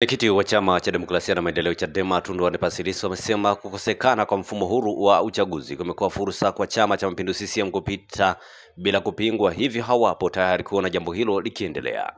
Mwenyekiti wa Chama cha Demokrasia na Maendeleo Chadema Tundu Antipas Lissu amesema kukosekana kwa mfumo huru wa uchaguzi kumekuwa fursa kwa Chama cha Mapinduzi CCM kupita bila kupingwa, hivyo hawapo tayari kuona jambo hilo likiendelea.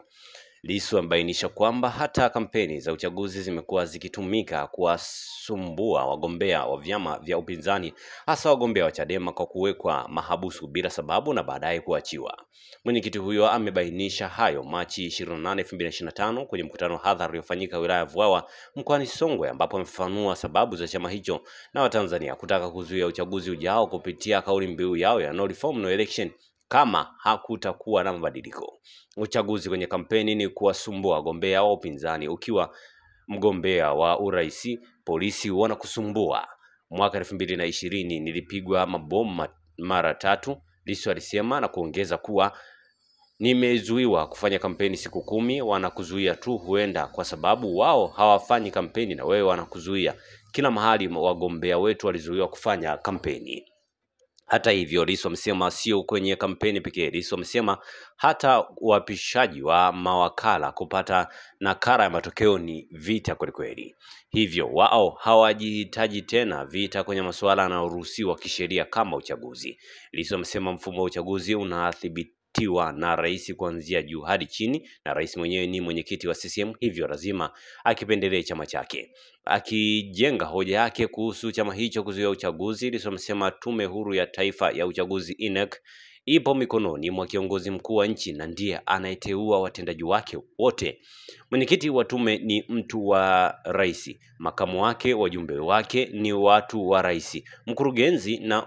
Lissu amebainisha kwamba hata kampeni za uchaguzi zimekuwa zikitumika kuwasumbua wagombea wa vyama vya upinzani, hasa wagombea wa Chadema kwa kuwekwa mahabusu bila sababu na baadaye kuachiwa. Mwenyekiti huyo amebainisha hayo Machi 28, 2025 kwenye mkutano hadhara uliofanyika wilaya ya Vwawa mkoani Songwe, ambapo amefafanua sababu za chama hicho na Watanzania kutaka kuzuia uchaguzi ujao kupitia kauli mbiu yao ya no reform no election kama hakutakuwa na mabadiliko. Uchaguzi kwenye kampeni ni kuwasumbua wagombea wa upinzani. Ukiwa mgombea wa urais, polisi wanakusumbua. Mwaka 2020 nilipigwa mabomu mara 3, Lissu alisema, na kuongeza kuwa nimezuiwa kufanya kampeni siku 10, wanakuzuia tu huenda kwa sababu wao hawafanyi kampeni na wewe wanakuzuia. Kila mahali wagombea wetu walizuiwa kufanya kampeni. Hata hivyo, Lissu amesema sio kwenye kampeni pekee. Lissu amesema hata uapishaji wa mawakala kupata nakala ya matokeo ni vita kweli. Hivyo wao hawajihitaji tena vita kwenye masuala yanayoruhusiwa kisheria kama uchaguzi. Lissu amesema mfumo wa uchaguzi unathibitiwa na rais kuanzia juu hadi chini, na rais mwenyewe ni mwenyekiti wa CCM, hivyo lazima akipendelee chama chake. Akijenga hoja yake kuhusu chama hicho kuzuia uchaguzi, Lissu amesema Tume Huru ya Taifa ya Uchaguzi INEC ipo mikononi mwa kiongozi mkuu wa nchi na ndiye anayeteua watendaji wake wote. Mwenyekiti wa tume ni mtu wa rais, makamu wake, wajumbe wake ni watu wa rais, mkurugenzi na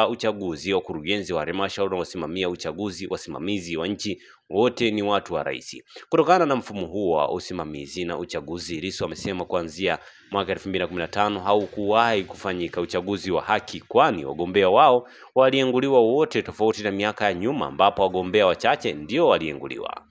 uchaguzi, wakurugenzi wa halmashauri wasimamia uchaguzi, wasimamizi wa nchi wote ni watu wa rais. Kutokana na mfumo huo wa usimamizi na uchaguzi, Lissu amesema kuanzia mwaka 2015 haukuwahi kufanyika uchaguzi wa haki, kwani wagombea wao walienguliwa wote, tofauti na miaka ya nyuma ambapo wagombea wachache ndio walienguliwa.